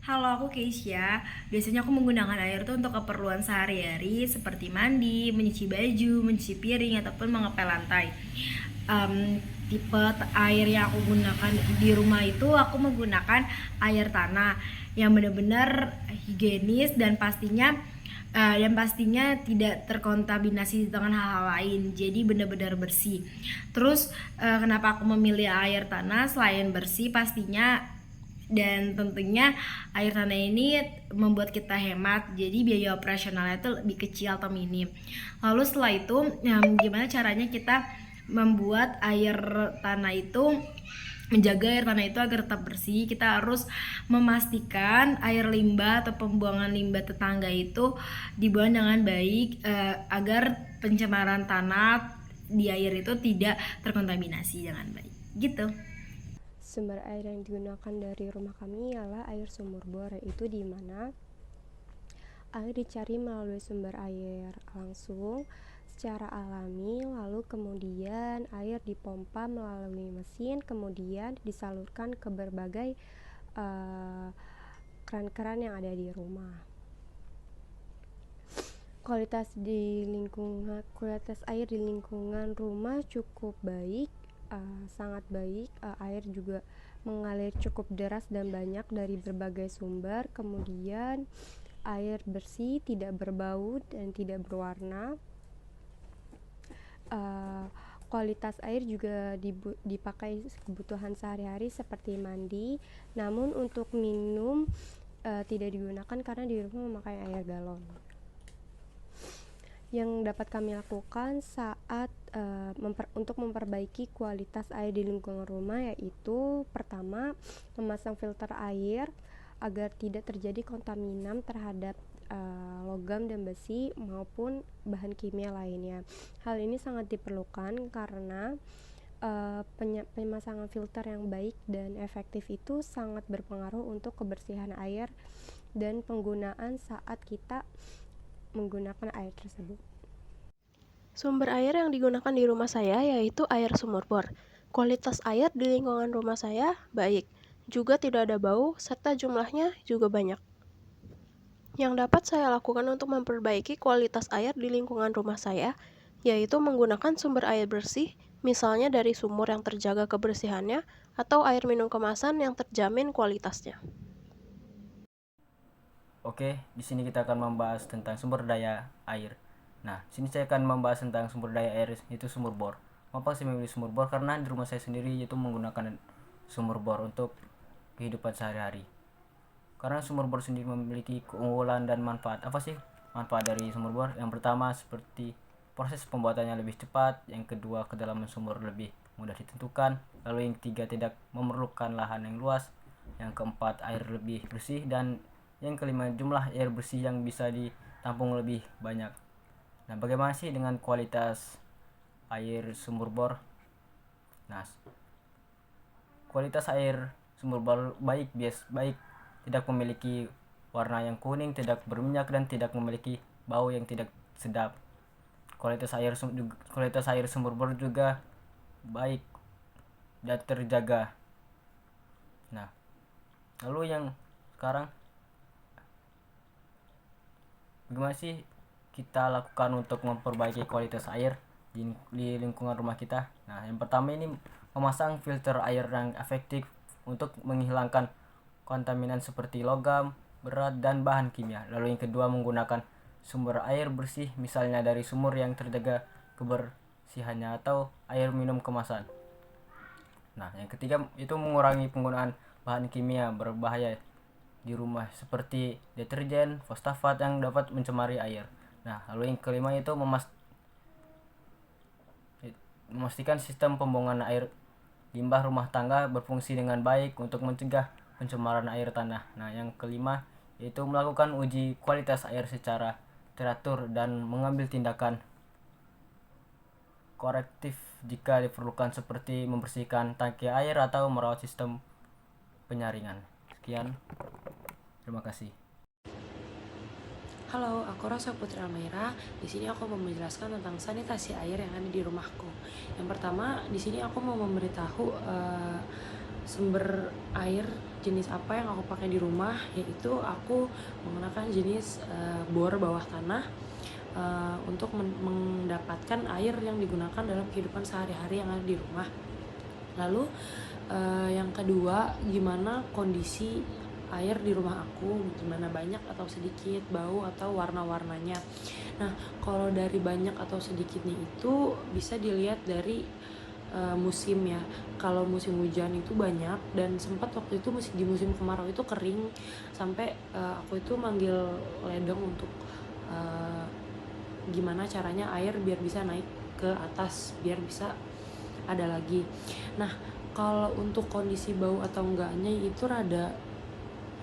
Halo, aku Keisha. Biasanya aku menggunakan air tuh untuk keperluan sehari-hari seperti mandi, mencuci baju, mencuci piring, ataupun mengepel lantai. Tipe air yang aku gunakan di rumah itu aku menggunakan air tanah yang benar-benar higienis dan pastinya tidak terkontaminasi dengan hal-hal lain, jadi benar-benar bersih. Terus kenapa aku memilih air tanah selain bersih pastinya dan tentunya air tanah ini membuat kita hemat, jadi biaya operasionalnya itu lebih kecil atau minim. Lalu setelah itu gimana caranya kita membuat air tanah itu, menjaga air tanah itu agar tetap bersih? Kita harus memastikan air limbah atau pembuangan limbah tetangga itu dibuang dengan baik, agar pencemaran tanah di air itu tidak terkontaminasi dengan baik gitu. Sumber air yang digunakan dari rumah kami ialah air sumur bor, yaitu di mana air dicari melalui sumber air langsung secara alami, lalu kemudian air dipompa melalui mesin, kemudian disalurkan ke berbagai keran-keran yang ada di rumah. Kualitas air di lingkungan rumah cukup baik, sangat baik. Air juga mengalir cukup deras dan banyak dari berbagai sumber. Kemudian air bersih, tidak berbau dan tidak berwarna. Kualitas air juga dipakai kebutuhan sehari-hari seperti mandi. Namun untuk minum tidak digunakan karena di rumah memakai air galon. Yang dapat kami lakukan saat untuk memperbaiki kualitas air di lingkungan rumah, yaitu pertama, memasang filter air agar tidak terjadi kontaminan terhadap logam dan besi maupun bahan kimia lainnya. Hal ini sangat diperlukan karena pemasangan filter yang baik dan efektif itu sangat berpengaruh untuk kebersihan air dan penggunaan saat kita menggunakan air tersebut. Sumber air yang digunakan di rumah saya yaitu air sumur bor. Kualitas air di lingkungan rumah saya baik, juga tidak ada bau, serta jumlahnya juga banyak. Yang dapat saya lakukan untuk memperbaiki kualitas air di lingkungan rumah saya, yaitu menggunakan sumber air bersih, misalnya dari sumur yang terjaga kebersihannya, atau air minum kemasan yang terjamin kualitasnya. Oke, di sini kita akan membahas tentang sumber daya air. Nah, sini saya akan membahas tentang sumber daya air, yaitu sumur bor. Kenapa saya memilih sumur bor? Karena di rumah saya sendiri yaitu menggunakan sumur bor untuk kehidupan sehari-hari. Karena sumur bor sendiri memiliki keunggulan dan manfaat. Apa sih manfaat dari sumur bor? Yang pertama seperti proses pembuatannya lebih cepat, yang kedua kedalaman sumur lebih mudah ditentukan, lalu yang ketiga tidak memerlukan lahan yang luas, yang keempat air lebih bersih, dan yang kelima jumlah air bersih yang bisa ditampung lebih banyak. Nah, bagaimana sih dengan kualitas air sumur bor? Nah, kualitas air sumur bor baik, tidak memiliki warna yang kuning, tidak berminyak, dan tidak memiliki bau yang tidak sedap. Kualitas air sumur bor juga baik dan terjaga. Nah, lalu yang sekarang bagaimana sih kita lakukan untuk memperbaiki kualitas air di lingkungan rumah kita? Nah, yang pertama ini memasang filter air yang efektif untuk menghilangkan kontaminan seperti logam, berat, dan bahan kimia. Lalu yang kedua, menggunakan sumber air bersih, misalnya dari sumur yang terjaga kebersihannya atau air minum kemasan. Nah, yang ketiga itu mengurangi penggunaan bahan kimia berbahaya di rumah seperti deterjen, fosfat yang dapat mencemari air. Nah, lalu yang kelima itu memastikan sistem pembuangan air limbah rumah tangga berfungsi dengan baik untuk mencegah pencemaran air tanah. Nah, yang kelima yaitu melakukan uji kualitas air secara teratur dan mengambil tindakan korektif jika diperlukan seperti membersihkan tangki air atau merawat sistem penyaringan. Sekian. Terima kasih. Halo, aku Rosa Putri Almaira. Di sini aku mau menjelaskan tentang sanitasi air yang ada di rumahku. Yang pertama, di sini aku mau memberitahu sumber air jenis apa yang aku pakai di rumah, yaitu aku menggunakan jenis bor bawah tanah untuk mendapatkan air yang digunakan dalam kehidupan sehari-hari yang ada di rumah. Lalu yang kedua, gimana kondisi air di rumah aku, gimana banyak atau sedikit, bau atau warna-warnanya. Nah, kalau dari banyak atau sedikitnya itu bisa dilihat dari musim ya. Kalau musim hujan itu banyak, dan sempat waktu itu di musim kemarau itu kering sampai aku itu manggil ledeng untuk gimana caranya air biar bisa naik ke atas, biar bisa ada lagi. Nah, kalau untuk kondisi bau atau enggaknya itu rada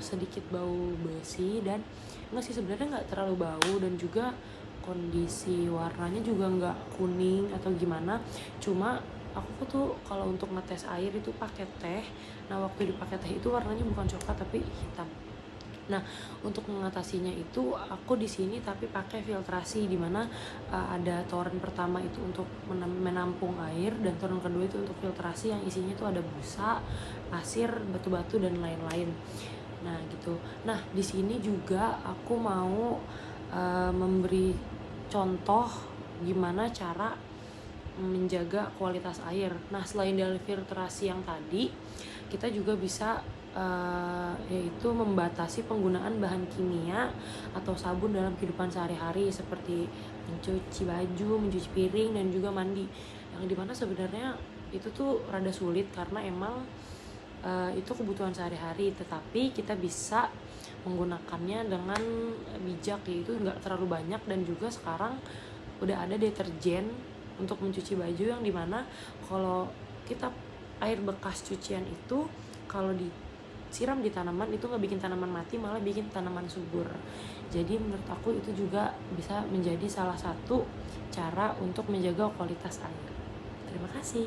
sedikit bau besi, dan enggak sih, sebenarnya nggak terlalu bau, dan juga kondisi warnanya juga nggak kuning atau gimana. Cuma aku tuh kalau untuk ngetes air itu pakai teh. Nah, waktu dipakai teh itu warnanya bukan coklat tapi hitam. Nah, untuk mengatasinya itu aku di sini tapi pakai filtrasi, dimana ada toren pertama itu untuk menampung air, dan toren kedua itu untuk filtrasi yang isinya itu ada busa, pasir, batu-batu dan lain-lain. Nah, gitu. Nah, di sini juga aku mau memberi contoh gimana cara menjaga kualitas air. Nah, selain dari filtrasi yang tadi, kita juga bisa yaitu membatasi penggunaan bahan kimia atau sabun dalam kehidupan sehari-hari, seperti mencuci baju, mencuci piring, dan juga mandi. Yang dimana sebenarnya itu tuh rada sulit karena emang itu kebutuhan sehari-hari, tetapi kita bisa menggunakannya dengan bijak, yaitu nggak terlalu banyak. Dan juga sekarang udah ada deterjen untuk mencuci baju yang dimana kalau kita air bekas cucian itu kalau disiram di tanaman itu nggak bikin tanaman mati, malah bikin tanaman subur. Jadi menurut aku itu juga bisa menjadi salah satu cara untuk menjaga kualitas air. Terima kasih.